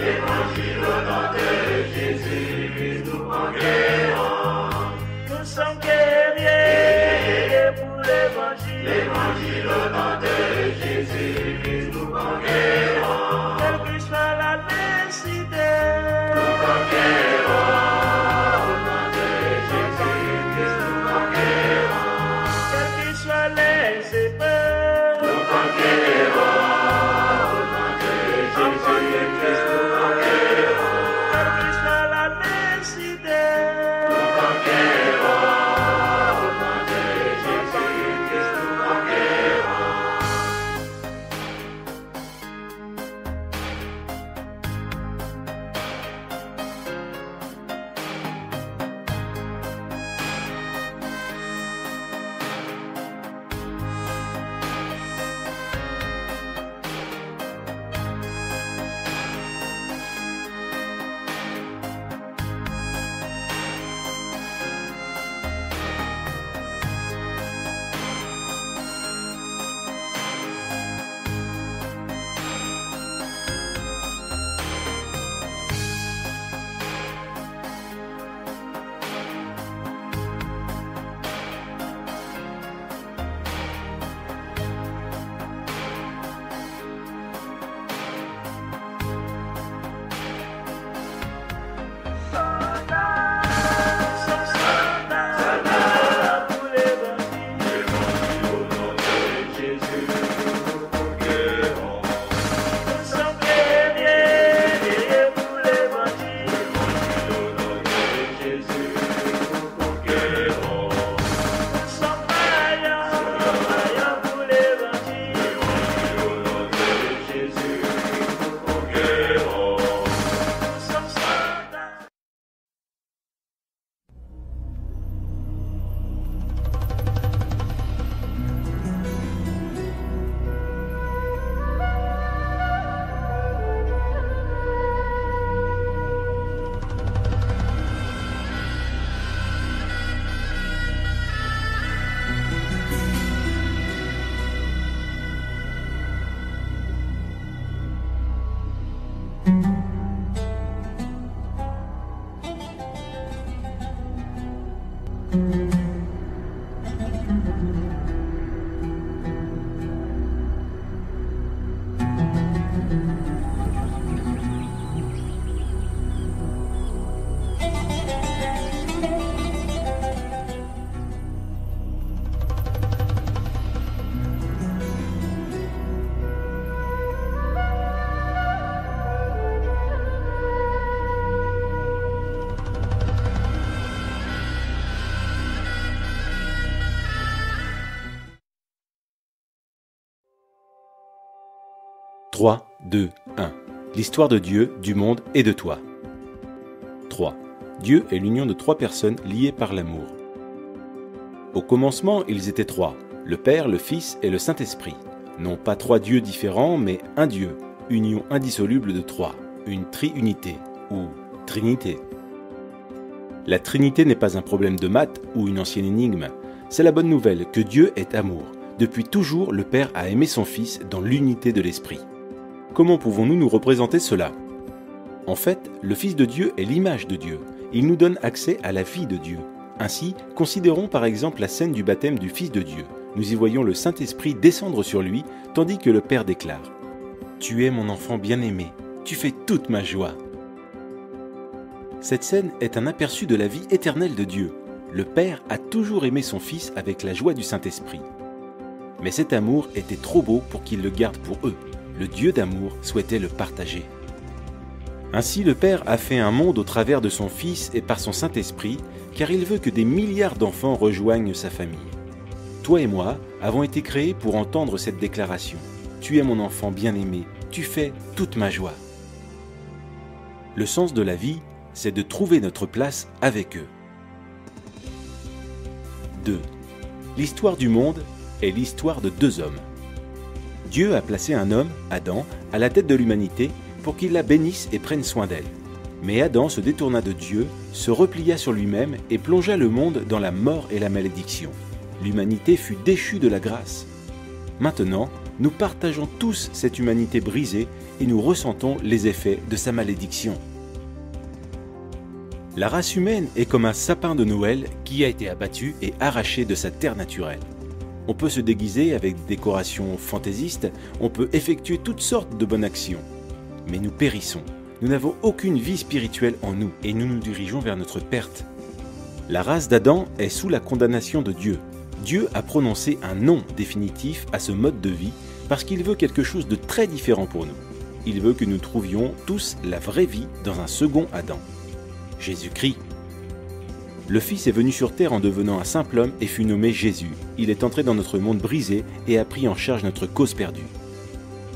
Évangile au nom de Jésus, nous conquérons. Nous sommes guerriers pour l'évangile. Évangile au nom de Jésus, nous conquérons. Quelle que soit la nécessité, Nous conquérons. Au nom de Jésus, nous conquérons. quelles que soient les épreuves, Nous conquérons. Au nom de Jésus, nous conquérons. quelle que soit la nécessité, Nous conquérons. Au nom de Jésus, nous conquérons. soldats pour l'évangile. Évangile au nom de Jésus, nous conquérons. Nous sommes guerriers pour l'évangile. Évangile au nom de Jésus, nous conquérons. Nous sommes vaillants pour l'évangile. Évangile au nom de Jésus, nous conquérons. Nous sommes soldats. Trois, deux, un. L'histoire de Dieu, du monde et de toi. 3. Dieu est l'union de trois personnes liées par l'amour. Au commencement, ils étaient trois, le Père, le Fils et le Saint-Esprit. Non pas trois dieux différents, mais un Dieu, union indissoluble de trois, une triunité, ou Trinité. La Trinité n'est pas un problème de maths ou une ancienne énigme. C'est la bonne nouvelle que Dieu est amour. Depuis toujours, le Père a aimé son Fils dans l'unité de l'Esprit. Comment pouvons-nous nous représenter cela ? En fait, le Fils de Dieu est l'image de Dieu. Il nous donne accès à la vie de Dieu. Ainsi, considérons par exemple la scène du baptême du Fils de Dieu. Nous y voyons le Saint-Esprit descendre sur lui, tandis que le Père déclare « Tu es mon enfant bien-aimé, tu fais toute ma joie ». Cette scène est un aperçu de la vie éternelle de Dieu. Le Père a toujours aimé son Fils avec la joie du Saint-Esprit. Mais cet amour était trop beau pour qu'il le garde pour eux. Le Dieu d'amour souhaitait le partager. Ainsi, le Père a fait un monde au travers de son Fils et par son Saint-Esprit, car il veut que des milliards d'enfants rejoignent sa famille. Toi et moi avons été créés pour entendre cette déclaration. Tu es mon enfant bien-aimé, tu fais toute ma joie. Le sens de la vie, c'est de trouver notre place avec eux. 2. L'histoire du monde est l'histoire de deux hommes. Dieu a placé un homme, Adam, à la tête de l'humanité pour qu'il la bénisse et prenne soin d'elle. Mais Adam se détourna de Dieu, se replia sur lui-même et plongea le monde dans la mort et la malédiction. L'humanité fut déchue de la grâce. Maintenant, nous partageons tous cette humanité brisée et nous ressentons les effets de sa malédiction. La race humaine est comme un sapin de Noël qui a été abattu et arraché de sa terre naturelle. On peut se déguiser avec des décorations fantaisistes, on peut effectuer toutes sortes de bonnes actions. Mais nous périssons. Nous n'avons aucune vie spirituelle en nous et nous nous dirigeons vers notre perte. La race d'Adam est sous la condamnation de Dieu. Dieu a prononcé un non définitif à ce mode de vie parce qu'il veut quelque chose de très différent pour nous. Il veut que nous trouvions tous la vraie vie dans un second Adam. Jésus-Christ. Le Fils est venu sur terre en devenant un simple homme et fut nommé Jésus. Il est entré dans notre monde brisé et a pris en charge notre cause perdue.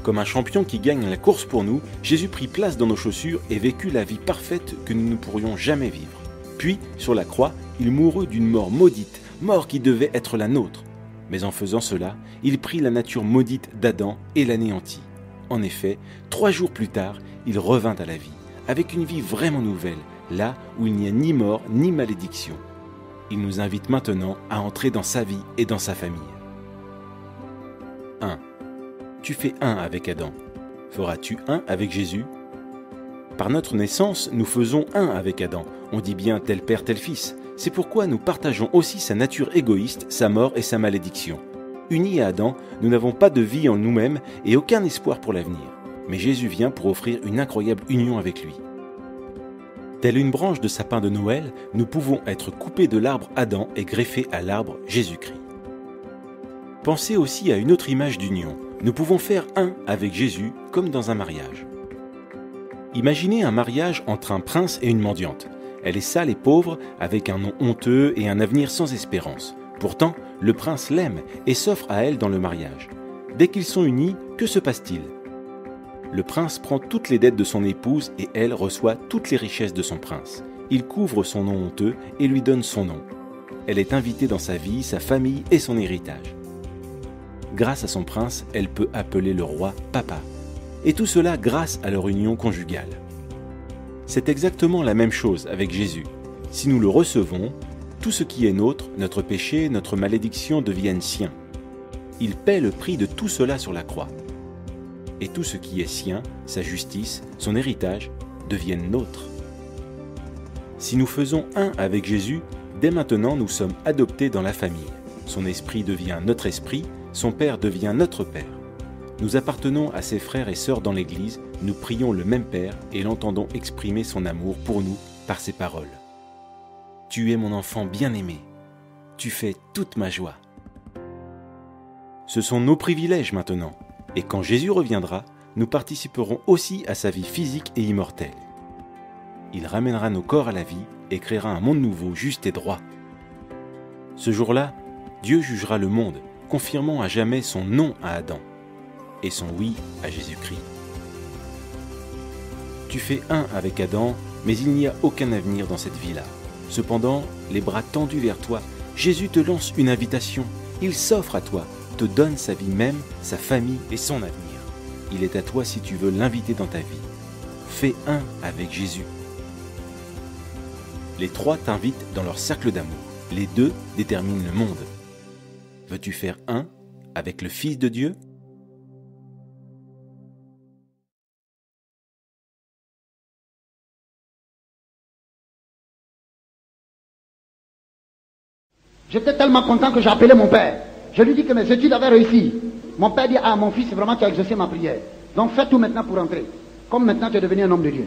Comme un champion qui gagne la course pour nous, Jésus prit place dans nos chaussures et vécut la vie parfaite que nous ne pourrions jamais vivre. Puis, sur la croix, il mourut d'une mort maudite, mort qui devait être la nôtre. Mais en faisant cela, il prit la nature maudite d'Adam et l'anéantit. En effet, 3 jours plus tard, il revint à la vie, avec une vie vraiment nouvelle, là où il n'y a ni mort ni malédiction. Il nous invite maintenant à entrer dans sa vie et dans sa famille. 1. Tu fais un avec Adam. Feras-tu un avec Jésus? Par notre naissance, nous faisons un avec Adam. On dit bien tel père, tel fils. C'est pourquoi nous partageons aussi sa nature égoïste, sa mort et sa malédiction. Unis à Adam, nous n'avons pas de vie en nous-mêmes et aucun espoir pour l'avenir. Mais Jésus vient pour offrir une incroyable union avec lui. Telle une branche de sapin de Noël, nous pouvons être coupés de l'arbre Adam et greffés à l'arbre Jésus-Christ. Pensez aussi à une autre image d'union. Nous pouvons faire un avec Jésus comme dans un mariage. Imaginez un mariage entre un prince et une mendiante. Elle est sale et pauvre, avec un nom honteux et un avenir sans espérance. Pourtant, le prince l'aime et s'offre à elle dans le mariage. Dès qu'ils sont unis, que se passe-t-il? Le prince prend toutes les dettes de son épouse et elle reçoit toutes les richesses de son prince. Il couvre son nom honteux et lui donne son nom. Elle est invitée dans sa vie, sa famille et son héritage. Grâce à son prince, elle peut appeler le roi papa. Et tout cela grâce à leur union conjugale. C'est exactement la même chose avec Jésus. Si nous le recevons, tout ce qui est nôtre, notre péché, notre malédiction deviennent siens. Il paie le prix de tout cela sur la croix. Et tout ce qui est sien, sa justice, son héritage, deviennent nôtres. Si nous faisons un avec Jésus, dès maintenant nous sommes adoptés dans la famille. Son esprit devient notre esprit, son Père devient notre Père. Nous appartenons à ses frères et sœurs dans l'Église, nous prions le même Père et l'entendons exprimer son amour pour nous par ses paroles. Tu es mon enfant bien-aimé, tu fais toute ma joie. Ce sont nos privilèges maintenant, et quand Jésus reviendra, nous participerons aussi à sa vie physique et immortelle. Il ramènera nos corps à la vie et créera un monde nouveau, juste et droit. Ce jour-là, Dieu jugera le monde, confirmant à jamais son non à Adam et son oui à Jésus-Christ. Tu fais un avec Adam, mais il n'y a aucun avenir dans cette vie-là. Cependant, les bras tendus vers toi, Jésus te lance une invitation. Il s'offre à toi, te donne sa vie même, sa famille et son avenir. Il est à toi si tu veux l'inviter dans ta vie. Fais un avec Jésus. Les 3 t'invitent dans leur cercle d'amour. Les 2 déterminent le monde. Veux-tu faire un avec le Fils de Dieu ? J'étais tellement content que j'ai appelé mon père. Je lui dis que mes études avaient réussi. Mon père dit, ah mon fils, c'est vraiment tu as exaucé ma prière. Donc fais tout maintenant pour entrer. Comme maintenant tu es devenu un homme de Dieu.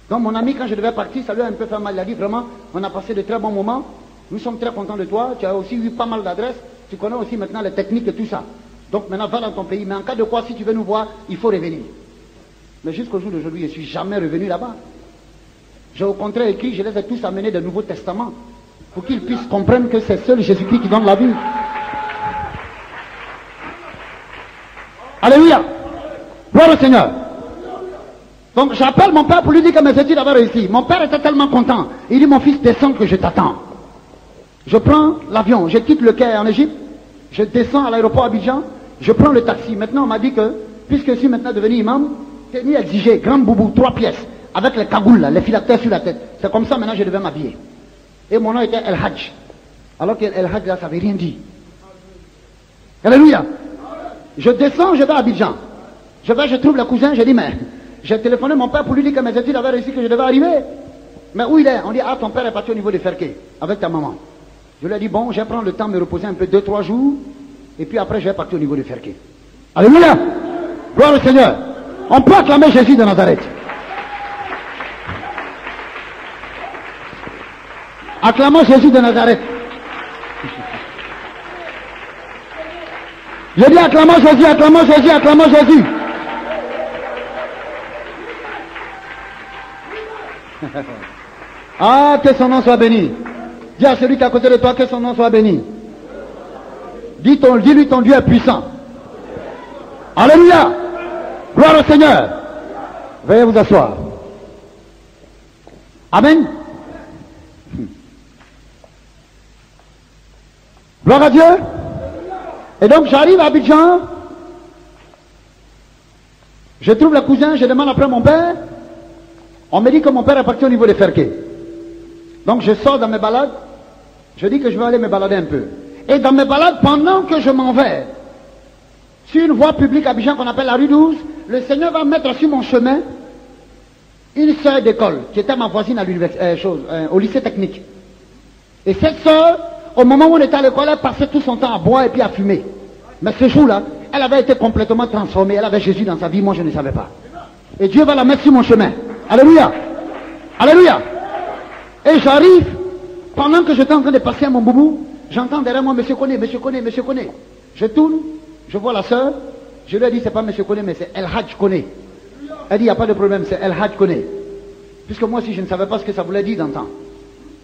Donc mon ami, quand je devais partir, ça lui a un peu fait mal. Il a dit, vraiment, on a passé de très bons moments. Nous sommes très contents de toi. Tu as aussi eu pas mal d'adresses. Tu connais aussi maintenant les techniques et tout ça. Donc maintenant va dans ton pays. Mais en cas de quoi, si tu veux nous voir, il faut revenir. Mais jusqu'au jour d'aujourd'hui, je ne suis jamais revenu là-bas. J'ai au contraire écrit, je les ai tous amenés des Nouveaux Testaments. Pour qu'ils puissent comprendre que c'est seul Jésus-Christ qui donne la vie. Alléluia. Gloire au Seigneur. Donc j'appelle mon père pour lui dire que mes études avaient réussi. Mon père était tellement content. Il dit, mon fils, descends que je t'attends. Je prends l'avion, je quitte le quai en Égypte, je descends à l'aéroport Abidjan, je prends le taxi. Maintenant on m'a dit que, puisque je suis maintenant devenu imam, t'es mis exigé, grand boubou, 3 pièces, avec les cagoules, les phylactères sur la tête. C'est comme ça maintenant je devais m'habiller. Et mon nom était El Hadj. Alors que El Hadj là, ça veut rien dire. Alléluia. Je descends, je vais à Abidjan. Je trouve le cousin, je dis, mais j'ai téléphoné mon père pour lui dire que mes études avaient réussi, que je devais arriver. Mais où il est? On dit, ah, ton père est parti au niveau de Ferké, avec ta maman. Je lui ai dit, bon, je vais prendre le temps de me reposer un peu, 2-3 jours, et puis après, je vais partir au niveau de Ferké. Alléluia! Gloire au Seigneur! On peut acclamer Jésus de Nazareth. Acclamons Jésus de Nazareth. Je dis acclamons Jésus, acclamons Jésus, acclamons Jésus. Ah, que son nom soit béni. Dis à celui qui est à côté de toi que son nom soit béni. Dis-lui ton Dieu est puissant. Alléluia. Gloire au Seigneur. Veuillez vous asseoir. Amen. Gloire à Dieu. Et donc j'arrive à Abidjan. Je trouve le cousin, je demande après mon père. On me dit que mon père est parti au niveau de Ferké. Donc je sors dans mes balades. Je dis que je vais aller me balader un peu. Et dans mes balades, pendant que je m'en vais, sur une voie publique à Abidjan qu'on appelle la rue 12, le Seigneur va mettre sur mon chemin une sœur d'école qui était ma voisine à au lycée technique. Et cette sœur, au moment où on était à l'école, elle passait tout son temps à boire et puis à fumer. Mais ce jour-là, elle avait été complètement transformée. Elle avait Jésus dans sa vie, moi je ne savais pas. Et Dieu va la mettre sur mon chemin. Alléluia. Alléluia. Et j'arrive, pendant que j'étais en train de passer à mon boubou, j'entends derrière moi, monsieur Koné, monsieur Koné, monsieur Koné. Je tourne, je vois la sœur, je lui ai dit, c'est pas monsieur Koné, mais c'est El Hadj Koné. Elle dit, il n'y a pas de problème, c'est El Hadj Koné. Puisque moi aussi, je ne savais pas ce que ça voulait dire d'antan.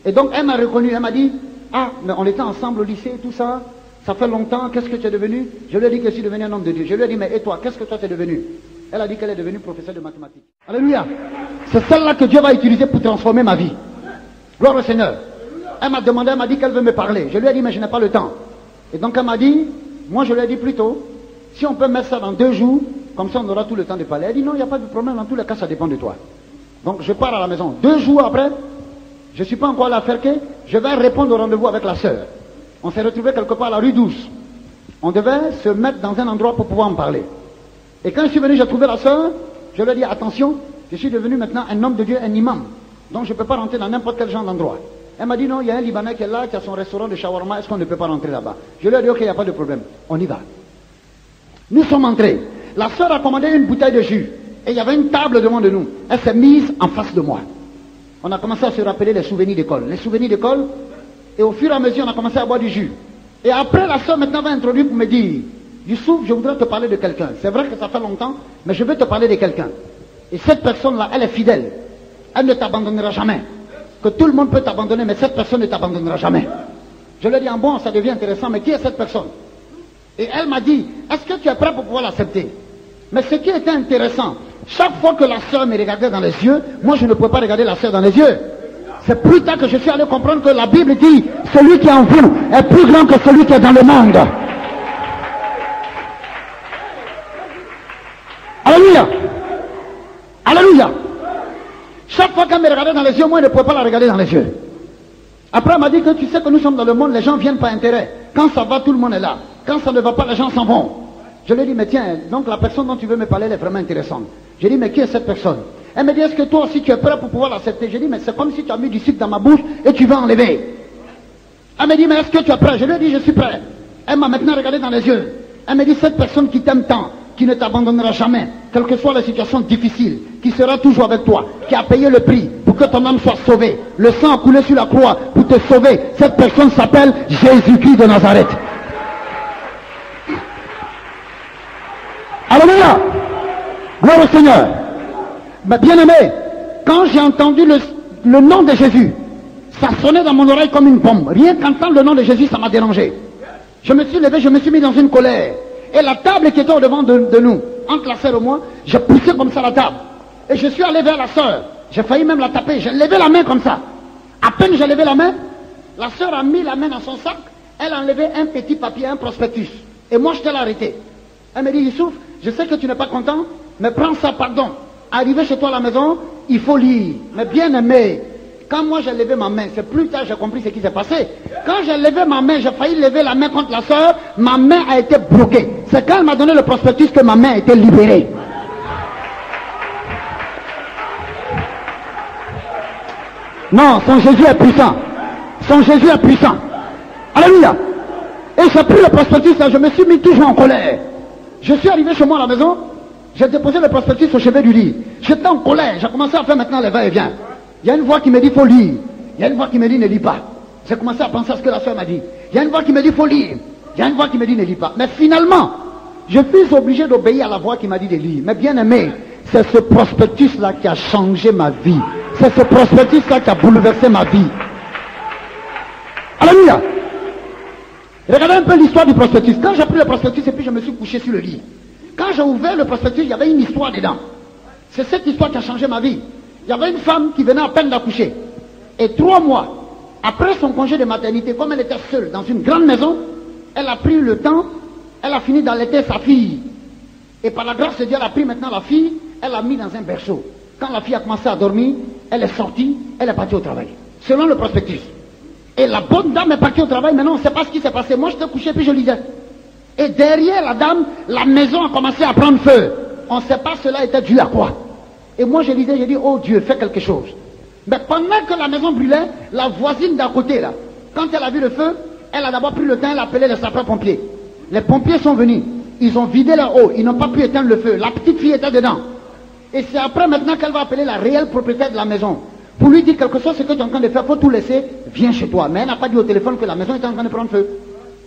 Et donc, elle m'a reconnu, elle m'a dit, ah, mais on était ensemble au lycée, tout ça, ça fait longtemps, qu'est-ce que tu es devenu? Je lui ai dit que je suis devenu un homme de Dieu. Je lui ai dit, mais et toi, qu'est-ce que toi tu es devenu? Elle a dit qu'elle est devenue professeure de mathématiques. Alléluia. C'est celle-là que Dieu va utiliser pour transformer ma vie. Gloire au Seigneur. Elle m'a demandé, elle m'a dit qu'elle veut me parler. Je lui ai dit, mais je n'ai pas le temps. Et donc elle m'a dit, moi je lui ai dit plutôt, si on peut mettre ça dans 2 jours, comme ça on aura tout le temps de parler. Elle dit, non, il n'y a pas de problème, dans tous les cas ça dépend de toi. Donc je pars à la maison. 2 jours après, je ne suis pas encore à la Ferké, je vais répondre au rendez-vous avec la sœur. On s'est retrouvé quelque part à la rue 12. On devait se mettre dans un endroit pour pouvoir en parler. Et quand je suis venu, j'ai trouvé la sœur, je lui ai dit, attention, je suis devenu maintenant un homme de Dieu, un imam. Donc je ne peux pas rentrer dans n'importe quel genre d'endroit. Elle m'a dit, non, il y a un Libanais qui est là, qui a son restaurant de shawarma, est-ce qu'on ne peut pas rentrer là-bas? Je lui ai dit, ok, il n'y a pas de problème, on y va. Nous sommes entrés. La sœur a commandé une bouteille de jus. Et il y avait une table devant de nous. Elle s'est mise en face de moi. On a commencé à se rappeler les souvenirs d'école. Les souvenirs d'école. Et au fur et à mesure, on a commencé à boire du jus. Et après, la sœur maintenant va introduire pour me dire, Youssouf, je voudrais te parler de quelqu'un. C'est vrai que ça fait longtemps, mais je veux te parler de quelqu'un. Et cette personne-là, elle est fidèle. Elle ne t'abandonnera jamais. Que tout le monde peut t'abandonner, mais cette personne ne t'abandonnera jamais. Je lui ai dit, en bon, ça devient intéressant, mais qui est cette personne? Et elle m'a dit, est-ce que tu es prêt pour pouvoir l'accepter? Mais ce qui était intéressant, chaque fois que la sœur me regardait dans les yeux, moi je ne pouvais pas regarder la sœur dans les yeux. C'est plus tard que je suis allé comprendre que la Bible dit, celui qui est en vous est plus grand que celui qui est dans le monde. Alléluia. Alléluia. Chaque fois qu'elle me regardait dans les yeux, moi je ne pouvais pas la regarder dans les yeux. Après elle m'a dit que tu sais que nous sommes dans le monde, les gens viennent par intérêt. Quand ça va, tout le monde est là. Quand ça ne va pas, les gens s'en vont. Je lui ai dit, mais tiens, donc la personne dont tu veux me parler, elle est vraiment intéressante. J'ai dit, mais qui est cette personne? Elle me dit, est-ce que toi aussi tu es prêt pour pouvoir l'accepter? J'ai dit, mais c'est comme si tu as mis du sucre dans ma bouche et tu veux enlever. Elle me dit, mais est-ce que tu es prêt? Je lui ai dit, je suis prêt. Elle m'a maintenant regardé dans les yeux. Elle me dit, cette personne qui t'aime tant, qui ne t'abandonnera jamais, quelle que soit la situation difficile, qui sera toujours avec toi, qui a payé le prix pour que ton âme soit sauvée, le sang a coulé sur la croix pour te sauver, cette personne s'appelle Jésus-Christ de Nazareth. Alléluia. Gloire au Seigneur. Mais bien aimé, quand j'ai entendu le nom de Jésus, ça sonnait dans mon oreille comme une bombe. Rien qu'entendre le nom de Jésus, ça m'a dérangé. Je me suis levé, je me suis mis dans une colère. Et la table qui était au devant de nous, entre la sœur et moi, j'ai poussé comme ça la table. Et je suis allé vers la sœur. J'ai failli même la taper. J'ai levé la main comme ça. À peine j'ai levé la main, la sœur a mis la main dans son sac. Elle a enlevé un petit papier, un prospectus. Et moi, je t'ai arrêté. Elle me dit, Youssouf, je sais que tu n'es pas content, mais prends ça, pardon. Arrivé chez toi à la maison, il faut lire. Mais bien aimé, Quand moi j'ai levé ma main, c'est plus tard j'ai compris ce qui s'est passé. Quand j'ai levé ma main, j'ai failli lever la main contre la sœur, ma main a été bloquée. C'est quand elle m'a donné le prospectus que ma main a été libérée. Non, son Jésus est puissant. Son Jésus est puissant. Alléluia. Et j'ai pris le prospectus, je me suis mis toujours en colère. Je suis arrivé chez moi à la maison, j'ai déposé le prospectus au chevet du lit. J'étais en colère, j'ai commencé à faire maintenant les va-et-vient. Il y a une voix qui me dit faut lire. Il y a une voix qui me dit ne lis pas. J'ai commencé à penser à ce que la soeur m'a dit. Il y a une voix qui me dit faut lire. Il y a une voix qui me dit ne lis pas. Mais finalement, je suis obligé d'obéir à la voix qui m'a dit de lire. Mais bien aimé, c'est ce prospectus-là qui a changé ma vie. C'est ce prospectus-là qui a bouleversé ma vie. Alléluia. Regardez un peu l'histoire du prospectus. Quand j'ai pris le prospectus et puis je me suis couché sur le lit. Quand j'ai ouvert le prospectus, il y avait une histoire dedans. C'est cette histoire qui a changé ma vie. Il y avait une femme qui venait à peine d'accoucher. Et 3 mois, après son congé de maternité, comme elle était seule dans une grande maison, elle a pris le temps, elle a fini d'allaiter sa fille. Et par la grâce de Dieu, elle a pris maintenant la fille, elle l'a mis dans un berceau. Quand la fille a commencé à dormir, elle est sortie, elle est partie au travail. Selon le prospectus. Et la bonne dame est partie au travail, maintenant on ne sait pas ce qui s'est passé. Moi j'étais couché puis je lisais. Et derrière la dame, la maison a commencé à prendre feu. On ne sait pas cela était dû à quoi. Et moi je lisais, j'ai dit, oh Dieu, fais quelque chose. Mais pendant que la maison brûlait, la voisine d'à côté là, quand elle a vu le feu, elle a d'abord pris le temps, elle a appelé les sapeurs-pompiers. Les pompiers sont venus, ils ont vidé leur eau, ils n'ont pas pu éteindre le feu. La petite fille était dedans. Et c'est après maintenant qu'elle va appeler la réelle propriétaire de la maison. Pour lui dire quelque chose, ce que tu es en train de faire, il faut tout laisser, viens chez toi. Mais elle n'a pas dit au téléphone que la maison était en train de prendre feu.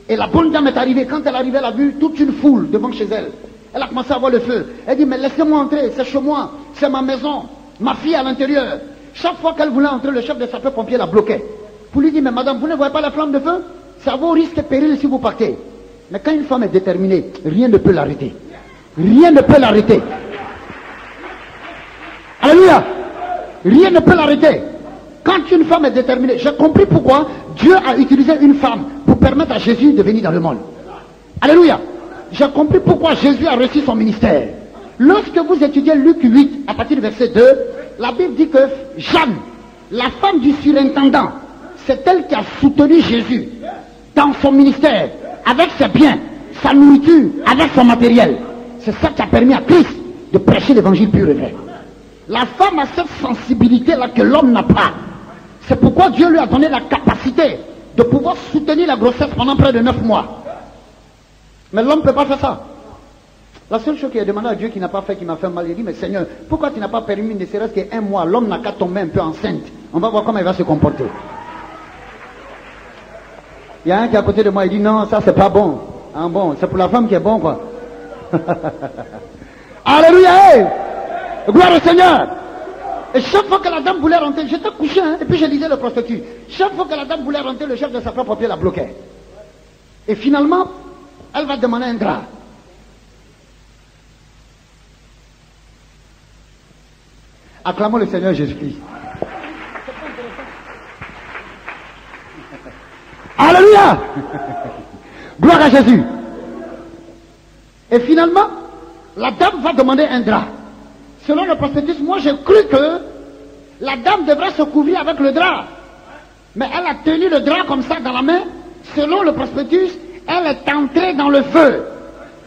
Et la bonne dame est arrivée. Quand elle est arrivée, elle a vu toute une foule devant chez elle. Elle a commencé à voir le feu. Elle dit, mais laissez-moi entrer, c'est chez moi, c'est ma maison, ma fille à l'intérieur. Chaque fois qu'elle voulait entrer, le chef des sapeurs-pompiers la bloquait. Pour lui dire, mais madame, vous ne voyez pas la flamme de feu? Ça vaut risque et péril si vous partez. Mais quand une femme est déterminée, rien ne peut l'arrêter. Rien ne peut l'arrêter. Alléluia. Rien ne peut l'arrêter. Quand une femme est déterminée, j'ai compris pourquoi Dieu a utilisé une femme pour permettre à Jésus de venir dans le monde. Alléluia. J'ai compris pourquoi Jésus a reçu son ministère. Lorsque vous étudiez Luc 8, à partir du verset 2, la Bible dit que Jeanne, la femme du surintendant, c'est elle qui a soutenu Jésus dans son ministère, avec ses biens, sa nourriture, avec son matériel. C'est ça qui a permis à Christ de prêcher l'évangile pur et vrai. La femme a cette sensibilité-là que l'homme n'a pas. C'est pourquoi Dieu lui a donné la capacité de pouvoir soutenir la grossesse pendant près de 9 mois. Mais l'homme ne peut pas faire ça. La seule chose qu'il a demandé à Dieu qui n'a pas fait, qui m'a fait mal, il a dit, mais Seigneur, pourquoi tu n'as pas permis ne serait-ce qu'un mois? L'homme n'a qu'à tomber un peu enceinte. On va voir comment il va se comporter. Il y a un qui est à côté de moi, il dit, non, ça c'est pas bon. Ah bon, c'est pour la femme qui est bon, quoi. Alléluia, hey! Gloire au Seigneur. Et chaque fois que la dame voulait rentrer, j'étais couché, hein, et puis je lisais le prospectus. Chaque fois que la dame voulait rentrer, le chef de sapeurs-pompiers la bloquait. Et finalement, elle va demander un drap. Acclamons le Seigneur Jésus-Christ. Alléluia. Gloire à Jésus. Et finalement, la dame va demander un drap. Selon le prospectus, moi j'ai cru que la dame devrait se couvrir avec le drap. Mais elle a tenu le drap comme ça dans la main. Selon le prospectus, elle est entrée dans le feu.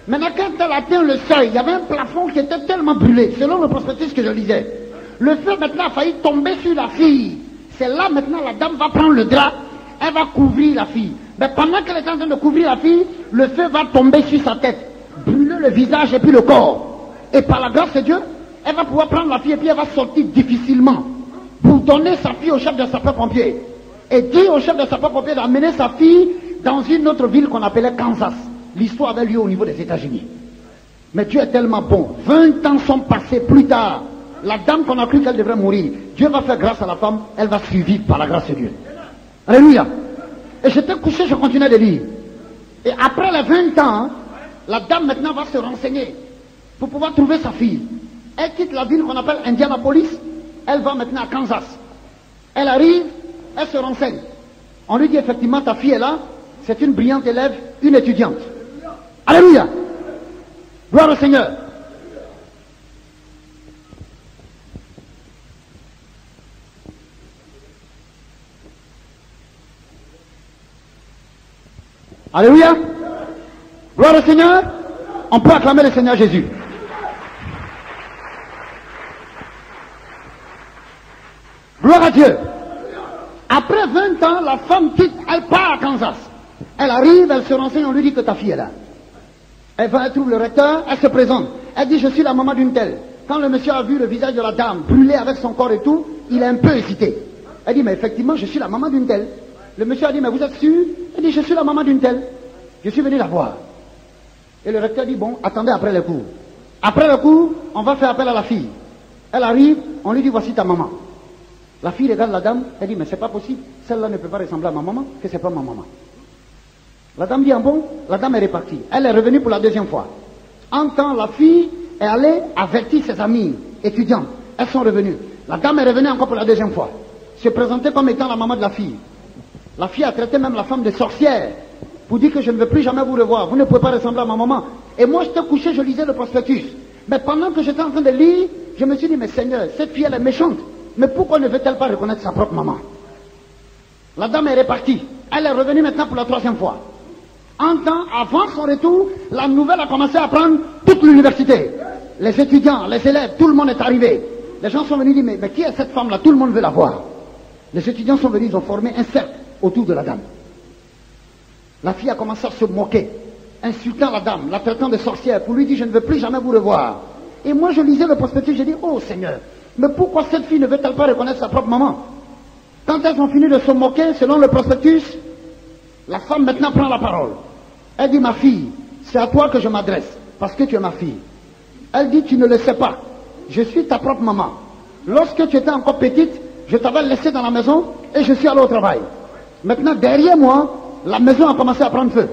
Maintenant, quand elle atteint le seuil, il y avait un plafond qui était tellement brûlé, selon le prospectus que je lisais. Le feu maintenant a failli tomber sur la fille. C'est là maintenant la dame va prendre le drap, elle va couvrir la fille. Mais pendant qu'elle est en train de couvrir la fille, le feu va tomber sur sa tête, brûler le visage et puis le corps. Et par la grâce de Dieu, elle va pouvoir prendre la fille et puis elle va sortir difficilement pour donner sa fille au chef de sapeurs-pompiers. Et dire au chef de sapeurs-pompiers d'amener sa fille dans une autre ville qu'on appelait Kansas. L'histoire avait lieu au niveau des États-Unis. Mais Dieu est tellement bon. 20 ans sont passés plus tard. La dame qu'on a cru qu'elle devrait mourir, Dieu va faire grâce à la femme, elle va survivre par la grâce de Dieu. Alléluia. Et j'étais couché, je continuais de lire. Et après les 20 ans, la dame maintenant va se renseigner pour pouvoir trouver sa fille. Elle quitte la ville qu'on appelle Indianapolis, elle va maintenant à Kansas. Elle arrive, elle se renseigne. On lui dit effectivement, ta fille est là, c'est une brillante élève, une étudiante. Alléluia. Gloire au Seigneur. Alléluia. Gloire au Seigneur. On peut acclamer le Seigneur Jésus. Gloire à Dieu. Après 20 ans, la femme quitte, elle part à Kansas. Elle arrive, elle se renseigne, on lui dit que ta fille est là. Elle va, elle trouve le recteur, elle se présente. Elle dit, je suis la maman d'une telle. Quand le monsieur a vu le visage de la dame brûlé avec son corps et tout, il a un peu hésité. Elle dit, mais effectivement, je suis la maman d'une telle. Le monsieur a dit, mais vous êtes sûr? Elle dit, je suis la maman d'une telle. Je suis venu la voir. Et le recteur dit, bon, attendez après le cours. Après le cours, on va faire appel à la fille. Elle arrive, on lui dit, voici ta maman. La fille regarde la dame, elle dit, mais c'est pas possible. Celle-là ne peut pas ressembler à ma maman, que c'est pas ma maman. La dame dit, ah bon? La dame est repartie. Elle est revenue pour la deuxième fois. En temps, la fille est allée avertir ses amis étudiants. Elles sont revenues. La dame est revenue encore pour la deuxième fois. Se présenter comme étant la maman de la fille. La fille a traité même la femme de sorcière pour dire que je ne veux plus jamais vous revoir. Vous ne pouvez pas ressembler à ma maman. Et moi, j'étais couché, je lisais le prospectus. Mais pendant que j'étais en train de lire, je me suis dit, mais Seigneur, cette fille, elle est méchante. Mais pourquoi ne veut-elle pas reconnaître sa propre maman? La dame est repartie. Elle est revenue maintenant pour la troisième fois. En temps, avant son retour, la nouvelle a commencé à prendre toute l'université. Les étudiants, les élèves, tout le monde est arrivé. Les gens sont venus dire, mais qui est cette femme-là? Tout le monde veut la voir. Les étudiants sont venus, ils ont formé un cercle autour de la dame. La fille a commencé à se moquer, insultant la dame, la traitant de sorcière, pour lui dire, je ne veux plus jamais vous revoir. Et moi, je lisais le prospectus, j'ai dit, oh Seigneur, mais pourquoi cette fille ne veut-elle pas reconnaître sa propre maman? Quand elles ont fini de se moquer, selon le prospectus, la femme maintenant prend la parole. Elle dit, ma fille, c'est à toi que je m'adresse, parce que tu es ma fille. Elle dit, tu ne le sais pas, je suis ta propre maman. Lorsque tu étais encore petite, je t'avais laissé dans la maison et je suis allé au travail. Maintenant, derrière moi, la maison a commencé à prendre feu.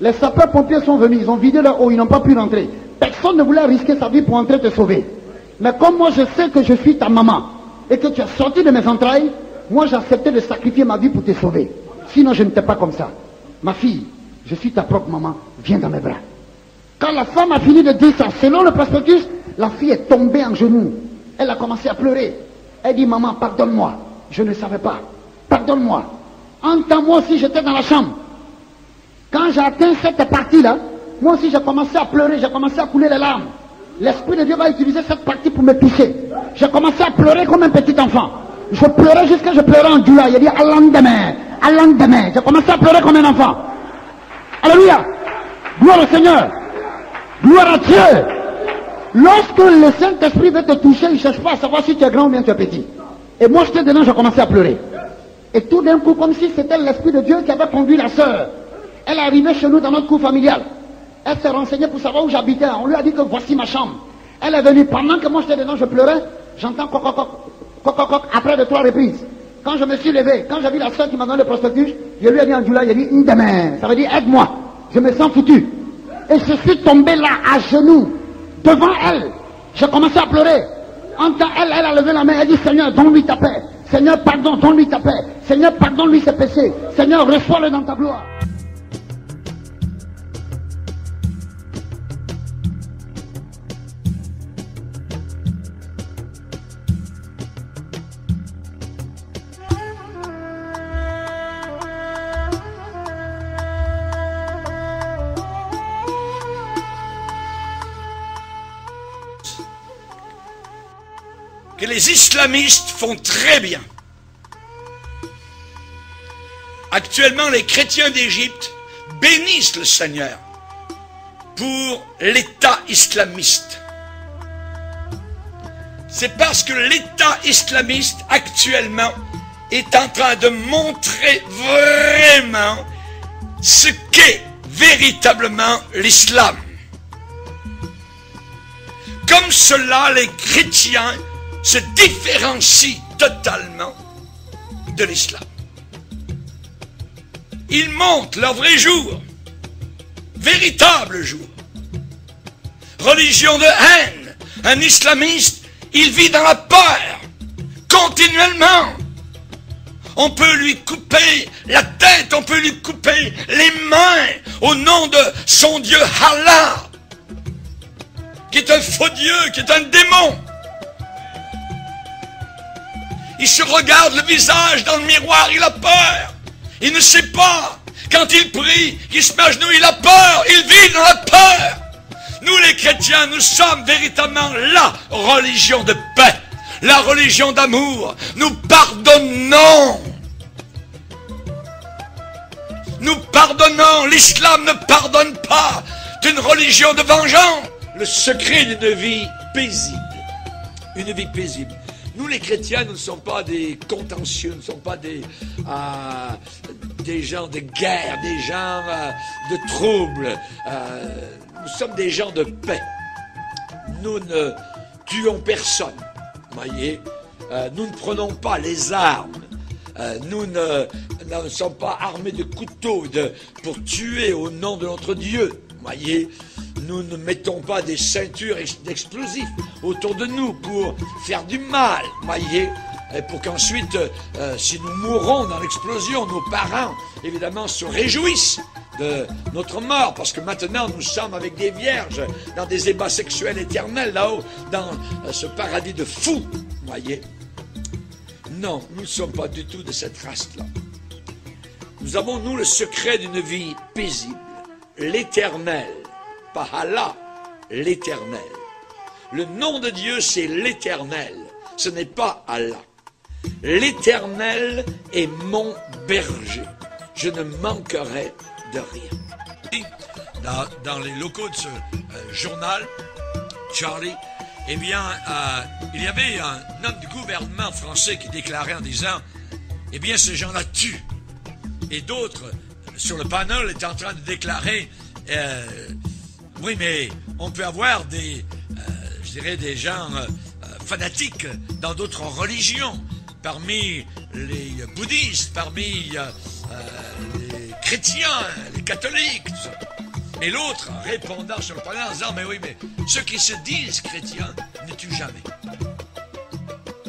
Les sapeurs-pompiers sont venus, ils ont vidé leur eau, ils n'ont pas pu rentrer. Personne ne voulait risquer sa vie pour entrer te sauver. Mais comme moi je sais que je suis ta maman et que tu es sorti de mes entrailles, moi j'ai accepté de sacrifier ma vie pour te sauver. Sinon je n'étais pas comme ça. Ma fille, je suis ta propre maman, viens dans mes bras. Quand la femme a fini de dire ça, selon le prospectus, la fille est tombée en genoux. Elle a commencé à pleurer. Elle dit, maman, pardonne-moi, je ne savais pas. Pardonne-moi. En temps, moi aussi j'étais dans la chambre. Quand j'ai atteint cette partie-là, moi aussi j'ai commencé à pleurer, j'ai commencé à couler les larmes. L'Esprit de Dieu va utiliser cette partie pour me toucher. J'ai commencé à pleurer comme un petit enfant. Je pleurais jusqu'à je pleurais en Djoula. Il a dit, à l'endemain, à l'endemain. J'ai commencé à pleurer comme un enfant. Alléluia. Gloire au Seigneur. Gloire à Dieu. Lorsque le Saint-Esprit veut te toucher, il ne cherche pas à savoir si tu es grand ou bien tu es petit. Et moi j'étais dedans, j'ai commencé à pleurer. Et tout d'un coup, comme si c'était l'Esprit de Dieu qui avait conduit la sœur. Elle est arrivée chez nous dans notre cour familiale. Elle s'est renseignée pour savoir où j'habitais. On lui a dit que voici ma chambre. Elle est venue. Pendant que moi j'étais dedans, je pleurais. J'entends coq, coq, coq, coq, coq, coq, après de 3 reprises. Quand je me suis levé, quand j'ai vu la sœur qui m'a donné le prospectus, je lui ai dit en Djoula, il a dit, demain. Ça veut dire, aide-moi. Je me sens foutu. Et je suis tombé là, à genoux, devant elle. J'ai commencé à pleurer. En temps, elle a levé la main, elle dit, Seigneur, donne-lui ta paix. Seigneur, pardon, donne-lui ta paix. Seigneur, pardonne-lui ses péchés. Seigneur, reçois-le dans ta gloire. Que les islamistes font très bien. Actuellement, les chrétiens d'Égypte bénissent le Seigneur pour l'État islamiste. C'est parce que l'État islamiste actuellement est en train de montrer vraiment ce qu'est véritablement l'islam. Comme cela, les chrétiens se différencient totalement de l'islam. Ils montrent leur vrai jour, véritable jour. Religion de haine. Un islamiste, il vit dans la peur, continuellement. On peut lui couper la tête, on peut lui couper les mains au nom de son Dieu Allah, qui est un faux Dieu, qui est un démon. Il se regarde le visage dans le miroir, il a peur. Il ne sait pas Quand il prie, qu'il se met à genoux, il a peur, il vit dans la peur. Nous les chrétiens, nous sommes véritablement la religion de paix, la religion d'amour. Nous pardonnons. Nous pardonnons. L'islam ne pardonne pas. C'est une religion de vengeance. Le secret d'une vie paisible. Une vie paisible. Nous les chrétiens, nous ne sommes pas des contentieux, nous ne sommes pas des gens de guerre, des gens de troubles. Nous sommes des gens de paix. Nous ne tuons personne. Voyez, nous ne prenons pas les armes. Nous ne sommes pas armés de couteaux pour tuer au nom de notre Dieu. Voyez, nous ne mettons pas des ceintures d'explosifs autour de nous pour faire du mal. Voyez, et pour qu'ensuite, si nous mourons dans l'explosion, nos parents, évidemment, se réjouissent de notre mort, parce que maintenant nous sommes avec des vierges dans des ébats sexuels éternels là-haut, dans ce paradis de fous, voyez. Non, nous ne sommes pas du tout de cette race-là. Nous avons, nous, le secret d'une vie paisible, l'éternel, pas Allah, l'éternel. Le nom de Dieu, c'est l'éternel, ce n'est pas Allah. L'éternel est mon berger, je ne manquerai de rien. Dans les locaux de ce journal, Charlie, eh bien, il y avait un homme du gouvernement français qui déclarait en disant, eh bien, ces gens-là tuent. Et d'autres, sur le panel, étaient en train de déclarer, oui, mais on peut avoir des gens fanatiques dans d'autres religions, parmi les bouddhistes, parmi les chrétiens, les catholiques, tout ça. Et l'autre, répondant sur le panel en disant, mais oui, mais ceux qui se disent chrétiens ne tuent jamais.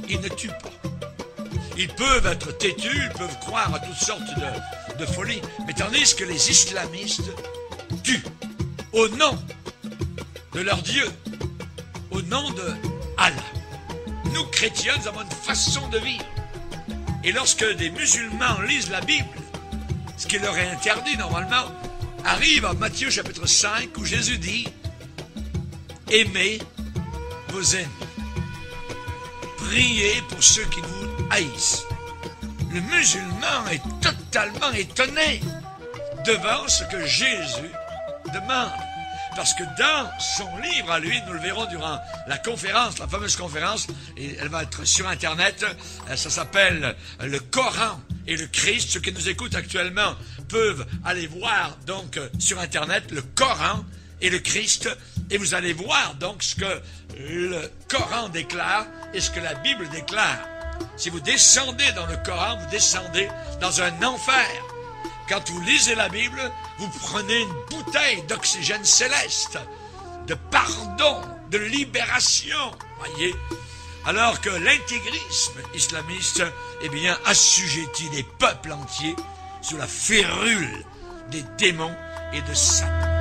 Ils ne tuent pas. Ils peuvent être têtus, ils peuvent croire à toutes sortes de folies, mais tandis que les islamistes tuent au nom de leur Dieu, au nom de Allah. Nous, chrétiens, nous avons une façon de vivre. Et lorsque des musulmans lisent la Bible, ce qui leur est interdit normalement, arrive à Matthieu chapitre 5 où Jésus dit « Aimez vos ennemis. Priez pour ceux qui vous haïssent. » Le musulman est totalement étonné devant ce que Jésus demande. Parce que dans son livre à lui, nous le verrons durant la conférence, la fameuse conférence, et elle va être sur Internet, ça s'appelle le Coran et le Christ. Ceux qui nous écoutent actuellement peuvent aller voir donc sur Internet le Coran et le Christ, et vous allez voir donc ce que le Coran déclare et ce que la Bible déclare. Si vous descendez dans le Coran, vous descendez dans un enfer. Quand vous lisez la Bible, vous prenez une bouteille d'oxygène céleste, de pardon, de libération, voyez. Alors que l'intégrisme islamiste, eh bien, assujettit des peuples entiers sous la férule des démons et de Satan.